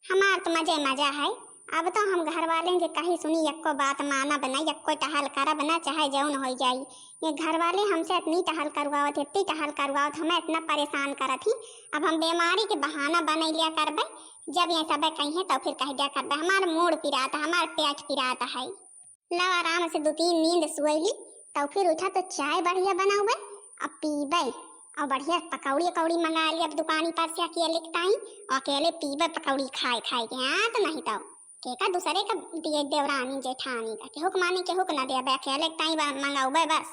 हमार तो मजे मजा है। अब तो हम घर वाले के कही सुनी यक्को बात माना बना, यक्को टहल करा बना, चाहे जौन हो जाई। ये घर वाले हमसे इतनी टहल करवावत, इतनी टहल करवावत, हमें इतना परेशान करत ही। अब हम बीमारी के बहाना बना लिया करबे। जब ये सब कहीं तो फिर कह दिया करबे हमार मूड पिराता, हमार पेट पिराता है। लो आराम से 2-3 नींद सुईली तो फिर उठा तो चाय बढ़िया बनाऊबे अब पीबे, और बढ़िया पकौड़ी कौड़ी मंगा लिया दुकानी पर से अकेले टाइम, और अकेले पीबे पकौड़ी खाए खाए के। हाँ तो नहीं तो के दूसरे का दिए देवरानी जेठानी का के हुक मानी के हुक ना दे, अकेले टाइम मंगाऊबे बस।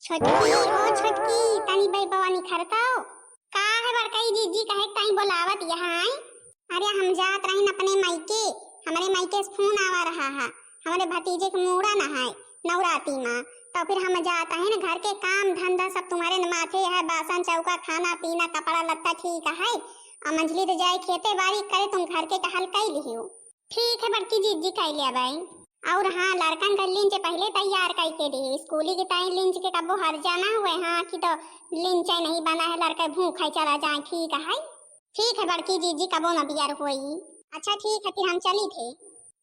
छोटकी ओ छोटकी तनी बई बवानी खरताओ का है बड़कई जीजी कहे टाइम बोलावत यहाँ आई। अरे हम जात रही अपने मायके, हमारे मायके से फोन आवा रहा है, हमारे भतीजे के मूड़ा ना है नवराती माँ, तो फिर हम जाता है ना घर के काम धंधा सब तुम्हारे माथे है, बासन चौका खाना पीना कपड़ा लत्ता ठीक है। और मंझली तो जाए खेते बाड़ी करे, तुम घर के टहल कई लियो। ठीक है बड़की जीजी कह लिया भाई। और हाँ लड़कन का लिंच पहले तैयार करके दी, स्कूली के टाइम लिंच के कबो हर जाना हुए। हाँ कि तो लिंच नहीं बना है, लड़का भूखा चला जाए। ठीक है ठीक है बड़की जीजी कबो न बियर हुई। अच्छा ठीक है फिर हम चली थे।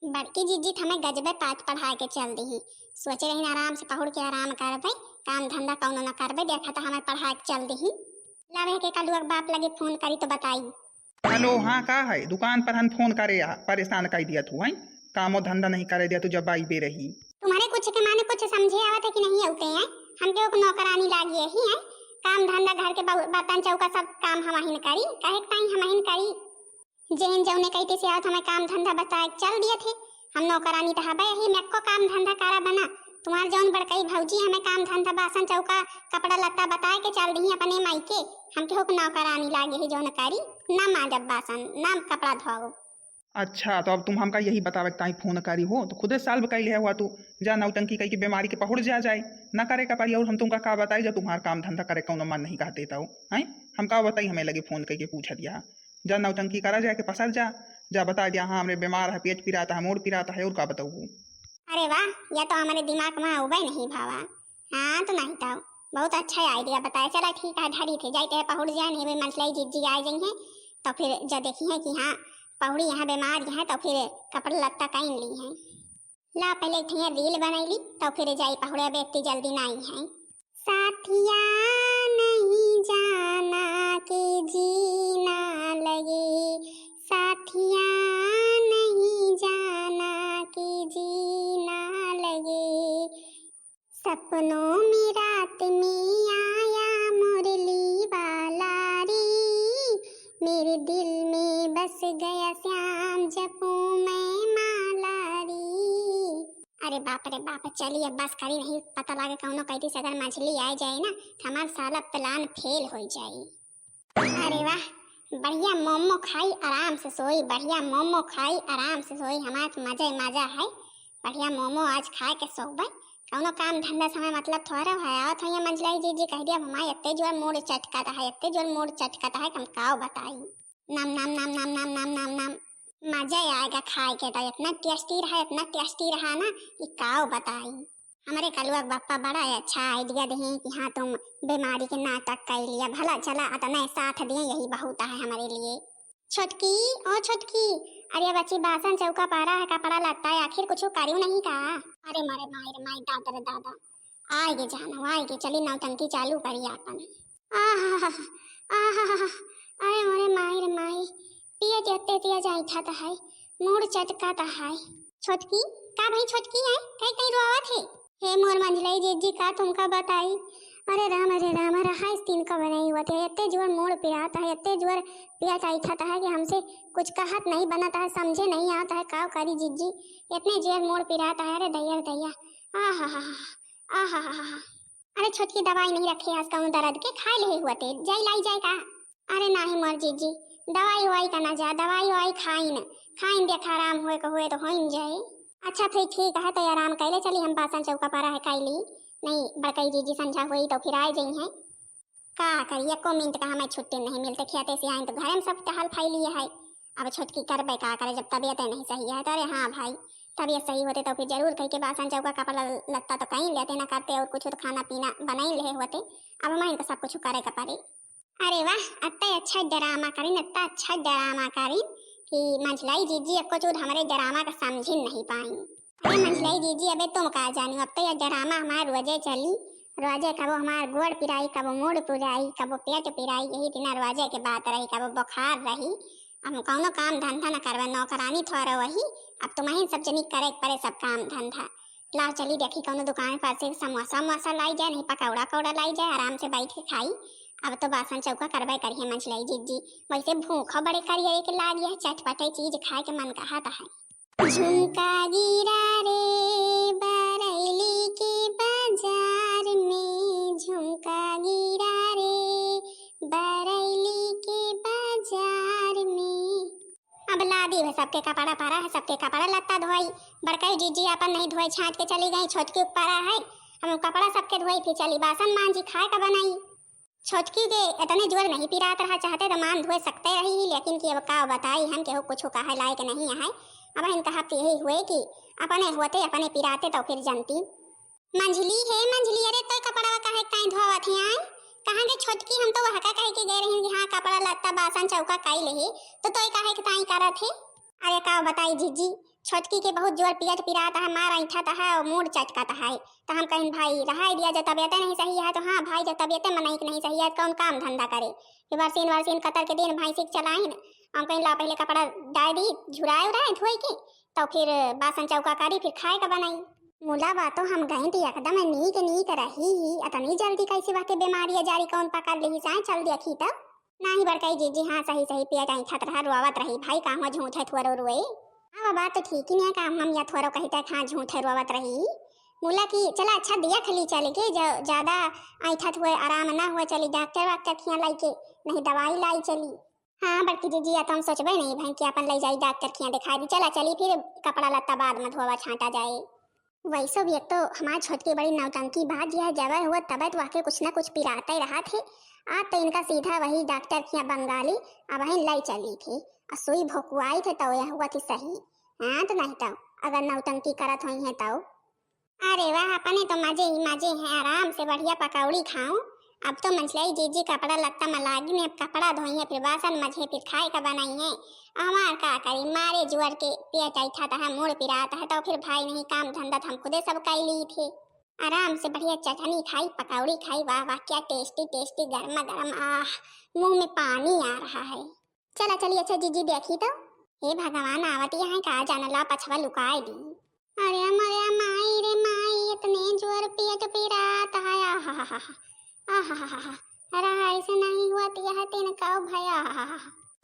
बड़की जीजी हमें गजबे पाठ पढ़ा के चल दी, सोचे रही आराम से पहुड़ के आराम करबे, काम धंधा कौनो न करबे, देखा तो हमें पढ़ा के चल दी। लवे के कलुआ बाप लगे फोन करी तो बताई। हेलो हाँ का है दुकान पर हम फोन करे परेशान कर दिया तू है, कामो धंधा नहीं करे दिया तू जब आई बे रही। तुम्हारे कुछ के माने कुछ समझे आवत है कि नहीं होते हैं, हम के नौकरानी लागी ही है, काम धंधा घर के बर्तन चौका सब काम हम ही करी, कहे टाइम हम ही करी। जेन जौने कहते से आवत हमें काम धंधा बताए चल दिए थे, हम नौकरानी तो हबे ही मेको काम धंधा करा बना। तुम्हार जौन बड़कई भौजी हमें काम धंधा बासन चौका कपड़ा लत्ता बताए के चल दी अपने मायके, हम के हुक नौकरानी लागे ही जौन करी ना माजब बासन ना कपड़ा धोओ। अच्छा तो अब तुम हमका यही बतावे ताई फोन करी हो तो खुदे साल कही है हुआ तू जा नौटंकी कही की बीमारी के पहुड़ जा जाए ना करे का पारी। और हम तुमका का बताई जब तुम्हारा काम धंधा करे कौन मन नहीं कहते तो है हम का बताई, हमें लगे फोन करके पूछ दिया जा नौटंकी करा जाए के पसर जा जा बता दिया हाँ हमरे बीमार है, पेट पिराता है, मोड़ पिराता है, और का बताऊ। अरे वाह यह तो हमारे दिमाग में उबे नहीं भावा। हाँ तो नहीं था बहुत अच्छा आइडिया बताया, चला ठीक है धरी थे जाते हैं पहुड़ जाए नहीं मनसलाई जीजी आ जाएंगे तो फिर जब देखी है कि हाँ पहुड़ी यहाँ बीमार है तो फिर कपड़ा लत्ता कहीं ली है। ला पहले थे रील बनैली तो फिर जाई पहुड़े व्यक्ति जल्दी नहीं है। साथिया नहीं जाना के जीना लगे, साथिया नहीं जाना के जीना लगे, सपनों में रात में आया मुरली वाला रे, मेरे दिल में बस गया श्याम जपू मैं माला रे। अरे बाप चलिए बस करी नहीं, पता लगे कौनो कहती से अगर मछली आ जाए ना तो हमारा सारा प्लान फेल हो जाए। अरे वाह बढ़िया मोमो खाई आराम से सोई, बढ़िया मोमो खाई आराम से सोई, हमारा तो मजा ही मजा है। बढ़िया मोमो आज खा के सोबे, कौनो काम धंधा समय मतलब थोड़ा है आवत है। मंझलाई जीजी कह दिया हमारे इतने जोर मूड चटकाता है, इतने जोर मूड चटकाता है कम काओ बताई। नाम नाम नाम नाम नाम नाम नाम नाम मजा आएगा खाए के, तो इतना टेस्टी रहा इतना टेस्टी रहा ना कि काओ बताई। हमारे कलुआ बापा बड़ा अच्छा आइडिया दिए कि हाँ तुम बीमारी के नाटक कर लिया, भला चला अतना साथ दिए यही बहुत है हमारे लिए। छोटकी ओ छोटकी अरे बच्ची बासन चौका पारा है कपड़ा लगता है आखिर कुछ करियो नहीं का। अरे मारे माई दादा रे दादा आएगे जाना आएगे, चली नौटंकी चालू करी आपन। अरे मारे माई रे माई पिया जते पिया जाई था है मूड चटकाता है। छोटकी का भाई छोटकी है कहीं कहीं रोवत है। हे मोर मंझलाई जीजी का तुमका बताई। अरे राम रहा इस दिन का बनाई हुआ थे, इतने जोर मोड़ पिराता है, इतने जोर पिया चाहता है कि हमसे कुछ कहत नहीं बनाता है, समझे नहीं आता है काव करी जीजी, इतने जोर मोड़ पिराता है। अरे दैया आहा अरे छोटकी दवाई नहीं रखी आज का दर्द के खाए ले हुआ थे जाई लाई जाए का। अरे नहीं मोर जीजी दवाई वाई का ना जा, दवाई वाई खाइन देखा आराम हुए तो हो जाए। अच्छा फिर ठीक है तो आराम कैले चली हम बासन चौका पारा है कैली नहीं बड़कई जीजी संझा हुई तो फिर आए जाई है का करिए को मिनट का हमें छुट्टी नहीं मिलते खेते से आए तो घर में सब टहल फैली है। अब छोटकी करबे का करे जब तबीयत नहीं सही है तो अरे हाँ भाई तबीयत सही होते तो फिर जरूर कह के बासन चौका कपड़ा लत्ता तो कहीं लेते ना करते और कुछ तो खाना पीना बना ही ले होते, अब हमारे तो सब कुछ करे का पड़े। अरे वाह अत्ते अच्छा ड्रामा करीन इतना अच्छा ड्रामा करीन कि मंझलाई जीजी अब कुछ हमारे ड्रामा का समझ ही नहीं पाई। अरे मंझलाई जीजी अबे तुम का जानी, अब तो ये ड्रामा हमारे रोजे चली, रोजे कबो हमार गोड़ पिराई, कबो मूड पिराई, कबो पेट पिराई, यही दिन रोजे के बात रही, कबो बुखार रही। अब कौनो काम धंधा न करवा, नौकरानी थोड़ा वही, अब तुम्हें सब जनी करे पड़े सब काम धंधा। लाओ चली देखी कौनो दुकान पर से समोसा वमोसा लाई जाए, नहीं पकौड़ा कौड़ा लाई जाए, आराम से बैठ के खाई। अब तो बासन चौका करबे करिए मंझलाई जीजी, वैसे भूखो बड़े करिए के लागिए, चटपटे चीज खाए के मन कहता है। झुमका गिरा रे बरैली के बाजार में, झुमका गिरा रे बरैली के बाजार में। अब लादी है सबके कपड़ा पारा है, सबके कपड़ा लत्ता धोई, बड़काई जीजी अपन नहीं धोई, छाट के चली गई, छोटकी ऊपर है, हम कपड़ा सबके धोई, फिर चली बासन मांझी, खाए का बनाई। छोटकी के इतने जोर नहीं पिरात रहा, चाहते तो मान धोए सकते रही, लेकिन कि अब का बताई हम केहू कुछ कहा लायक नहीं है। अब इनका हफ्ते यही हुए कि अपने होते अपने पिराते तो फिर जनती। मंझली है मंझली, अरे तो कपड़ा काहे काई धोवत है आए, कहाँ के छोटकी, हम तो वह का कहे के गए रही कि हाँ कपड़ा लत्ता बासन चौका काई ले, तो तोय काहे के ताई करत है। अरे का बताई जीजी, छोटकी के बहुत जोर पियत पिराता है, मार ऐठा है और मूड चटकाता है, तो हम कहें भाई रहा दिया, जब तबियत नहीं सही है तो हाँ भाई जब तबियत मनाई नहीं सही है कौन काम धंधा करे, फिर वर्षीन कतर के दिन भाई सीख चलाए न, हम कहीं ला पहले कपड़ा डाल दी झुराए उड़ाए धोई के, तो फिर बासन चौका करी, फिर खाए का बनाई। मुला बातो हम गए थी एकदम नीक रही, इतनी जल्दी कैसे बातें बीमारी जारी कौन पकड़ ली चाहे चल देखी तब नहीं बड़काई जीजी, हाँ सही सही पिया टाइम छत रहा रोवत रही, भाई कहाँ झूठ है थोड़ा रोए। हाँ बात तो ठीक ही नहीं, काम हम या थोड़ा कहते कहाँ झूठ है रोवत रही। मुला की चला अच्छा दिया खली चले के, ज्यादा ऐठत हुए आराम ना हुआ चली डॉक्टर वाक्टर खिया लाई के, नहीं दवाई लाई चली। हाँ बड़की जीजी या तो हम सोचबे नहीं भाई कि अपन ले जाई डॉक्टर खिया दिखा दी, चला चली फिर कपड़ा लत्ता बाद में धोवा छांटा जाए। वैसे भी एक तो हमारे छोटकी बड़ी नौटंकी बात यह जब हुआ तब तो वाकई कुछ ना कुछ पिराते रहा थे, आज तो इनका सीधा वही डॉक्टर खिया बंगाली अब वहीं लाई चली थी, और सुई भोकुआई थे तो यह हुआ थी सही। हाँ तो नहीं तो अगर नौटंकी करत हुई है तो अरे वाह अपने तो मजे ही मजे हैं, आराम से बढ़िया पकौड़ी खाऊं। अब तो मंझलाई जीजी कपड़ा लत्ता में लागी ने, अब कपड़ा धोई है, फिर बासन मजे, फिर खाए का बनाई है। हमार का करी मारे जुअर के पेट ऐठा है, मूड पिराता है, तो फिर भाई नहीं काम धंधा हम खुदे सब कर ली थे, आराम से बढ़िया चटनी खाई पकौड़ी खाई, वाह वाह क्या टेस्टी टेस्टी गर्मा गर्म, आह मुंह में पानी आ रहा है। चला चलिए अच्छा जीजी देखी तो, हे भगवान आवती है कहा जाना ला पछवा लुकाए दी। अरे माई रे माई इतने जोर पेट पिराता है, आहा अरे ऐसे नहीं हुआ है तेन का भया।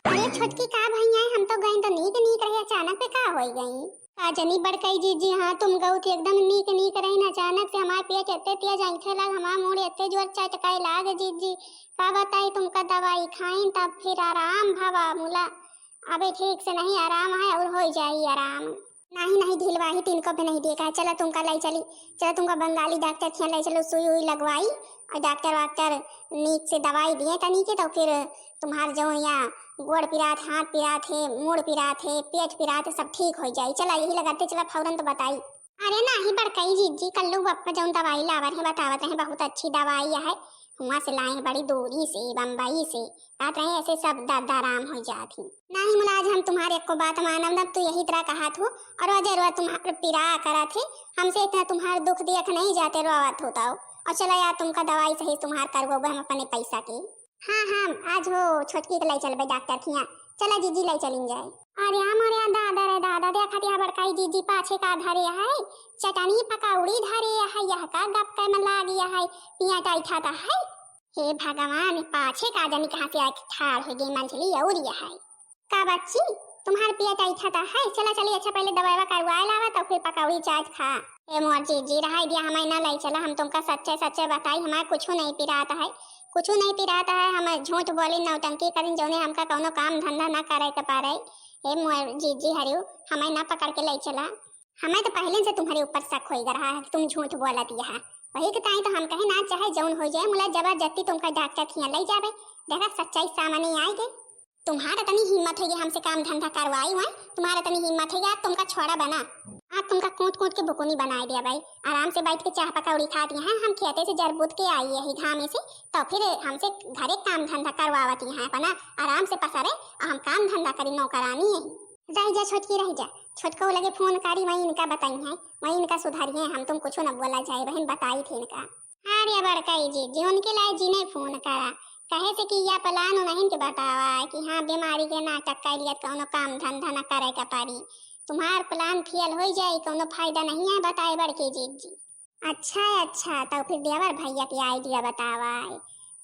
अरे छोटकी का भैया हम तो गए तो नीक रहे, अचानक पे का हो गई काजनी बड़कई जीजी। हाँ तुम गऊ थी एकदम नीक रही न, अचानक से हमारे पेट एते तेज ऐठे लग, हमारा मूड एते जोर चटकाए लाग जीजी, का बताई तुमका दवाई खाई तब फिर आराम भावा मुला, अबे ठीक से नहीं आराम है और हो जाई आराम, नहीं ढिलवाही तीन को भी नहीं देखा है। चला तुमका लाई चली, चला तुमका बंगाली डॉक्टर खिया लाई चलो, सुई हुई लगवाई और डॉक्टर वाक्टर नीक से दवाई दिए तनी के, तो फिर तुम्हार जो यहाँ गोड़ पिरात हाथ पिरात है मूड पिरात है पेट पिरात है सब ठीक हो जाए। चला यही लगाते चला फौरन तो बताई। अरे नहीं बड़कई जीजी कल्लू बप्पा जो दवाई लावत है बतावत है बहुत अच्छी दवाई है, वहाँ से लाए बड़ी दूरी से बम्बई से, बात रहे ऐसे सब दर्द आराम हो जाती। नहीं मुलाज हम तुम्हारे एक को बात मानव न, तो यही तरह कहा था और वजह तुम्हारे पिरा करा थे, हमसे इतना तुम्हारे दुख देख नहीं जाते रोवत होता हो, और चला यार तुमका दवाई सही तुम्हार करवो हम अपने पैसा के। हाँ आज हो छोटकी के लाई चल डॉक्टर खिया, चला जीजी लाई चलिन जाए। अरे हमारे दादा रे दादा देखा दिया बड़काई जीजी पाछे का धरे है, चटनी पकौड़ी धरे है, यह का गप के में लागिया है, पिया टाइठा था है। हे भगवान पाछे का जानी कहाँ से आके ठाड़ हो गई मंझली और यह है का बच्ची तुम्हारे पिया टाइठा था है। चला चलिए अच्छा पहले दवाई करवाए लावा तो फिर पकौड़ी चाट खा। हे मोर जीजी रहा दिया हमें ना लाई चला, हम तुमका सच्चे बताई हमारे कुछ नहीं पिराता है, कुछ नहीं पिराता है, हमें झूठ बोली नौटंकी करी जो ने हमका कोनो काम धंधा ना करे के पारे। हे मोर जीजी हरियो हमें ना पकड़ के लाई चला, हमें तो पहले से तुम्हारे ऊपर शक हो रहा है तुम झूठ बोलत है, वही के ताई तो हम कहे ना चाहे जौन हो जाए मुला जबरदस्ती तुमका डॉक्टर खिया लाई जावे, देखा सच्चाई सामने आई गई। तुम्हारा तनी हिम्मत है कि हमसे काम धंधा करवाई हुआ, तुम्हारा तनी हिम्मत है कि तुमका छोड़ा बना, आप तुमका कूट कूट के भुकुनी बना दिया भाई। आराम से बैठ के चाह पकौड़ी खाती हैं, हम खेते से जरबूत के आई है घामे से, तो फिर हमसे घरे काम धंधा करवावती हैं अपना, आराम से पसरे और हम काम धंधा करी नौकरानी है। रह जा छोटकी रह जा, छोटको लगे फोन करी वही इनका बताई है, वही इनका सुधारी है, हम तुम कुछ न बोला जाए बहन बताई थी इनका। अरे बड़काई जी उनके लाए जी ने फोन करा, कहे से कि या प्लान नहीं के बतावा कि हाँ बीमारी के नाटक कर लिया कोनो काम धंधा न करे का पारी, तुम्हार प्लान फेल हो जाए कोनो फायदा नहीं है बताए बड़के जी। अच्छा तो फिर देवर भैया की आइडिया बतावा,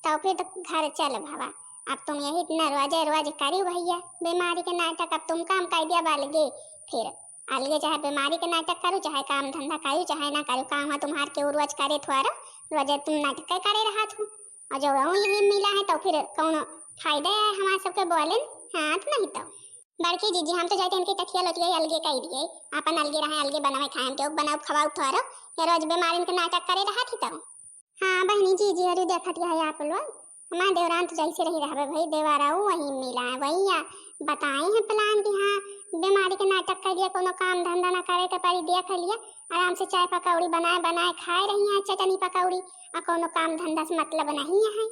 तो फिर तो घर चल भावा, अब तुम यही इतना रोज करी भैया बीमारी के नाटक, अब तुम काम कर दिया अलगे, फिर अलगे चाहे बीमारी के नाटक करो चाहे काम धंधा करो चाहे ना करो, काम है तुम्हार के रोज करे थोड़ा रोज तुम नाटक करे रहा थो, और जो यही मिला है तो फिर कौन फायदा है हमारे सबके बोले हाँ तो नहीं तो बड़की जीजी हम तो जाते इनकी तकिया लतिया अलगे कह दिए, अपन अलगे रहे अलगे बनावे खाए हम तो बनाओ खवाओ थोड़ा या रोज बीमारी के नाटक करे रहा थी तो। हाँ बहनी जीजी अरे देखत है आप लोग हमारे देवरान तो जैसे रही रहा भाई, देवराऊ वही मिला है वही या बताए हैं प्लान कि हाँ बीमारी के नाटक कर दिया कोनो काम धंधा ना करे के पारी देख लिया, आराम से चाय पकौड़ी बनाए खाए रही हैं चटनी पकौड़ी, और कोनो काम धंधा से मतलब नहीं है।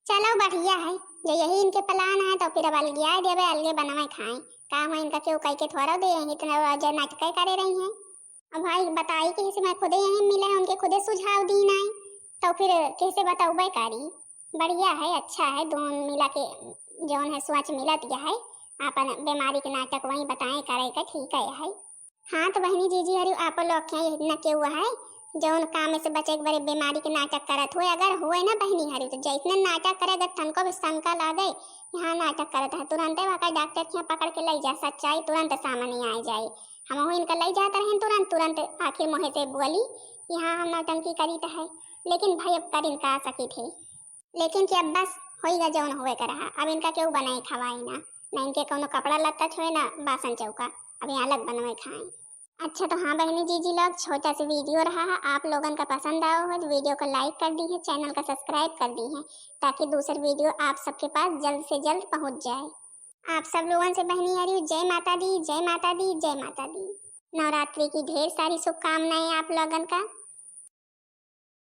चलो बढ़िया है जो यही इनके प्लान है तो फिर अब अलगे आए देवे अलगे बनाए खाएं, काम है इनका क्यों कह के थोड़ा दे इतना रोज नाटक करे रही हैं। अब भाई बताई कि मैं खुदे यही मिले हैं उनके खुदे सुझाव दी नहीं, तो फिर कैसे बताऊ बेकारी, बढ़िया है अच्छा है दोनों मिला के जौन है सोच मिला दिया है, अपन बीमारी के नाटक वही बताए करे का ठीक है। हाँ तो बहनी जीजी हरी आप लोग क्या इतना क्यों हुआ है जौन काम से बचे के बड़े बीमारी के नाटक करत हुए, अगर हुए ना बहनी हरी तो जैसे नाटक करे अगर तनको भी शंका लागे यहाँ नाटक करत है तुरंत वहाँ डॉक्टर के यहाँ पकड़ के ले जा, सच्चाई तुरंत सामने आ जाए, हम इनका ले जाते रहे तुरंत आखिर मोहे से बोली यहाँ हम नौटंकी करी तो है, लेकिन भाई अब कर इनका आ सकी थे, लेकिन कि अब बस होएगा जौन होए कर रहा, अब इनका क्यों बनाए खवाए ना इनके कोनो कपड़ा लत्ता छुए ना बासन चौका, अब यहाँ अलग बनवाए खाएं। अच्छा तो हाँ बहनी जीजी लोग छोटा सा वीडियो रहा है, आप लोगों का पसंद आया हो तो वीडियो को लाइक कर दी है, चैनल का सब्सक्राइब कर दी है ताकि दूसरी वीडियो आप सबके पास जल्द से जल्द पहुंच जाए। आप सब लोगों से बहनी हरी जय माता दी जय माता दी जय माता दी। नवरात्रि की ढेर सारी शुभकामनाएं आप लोगों का।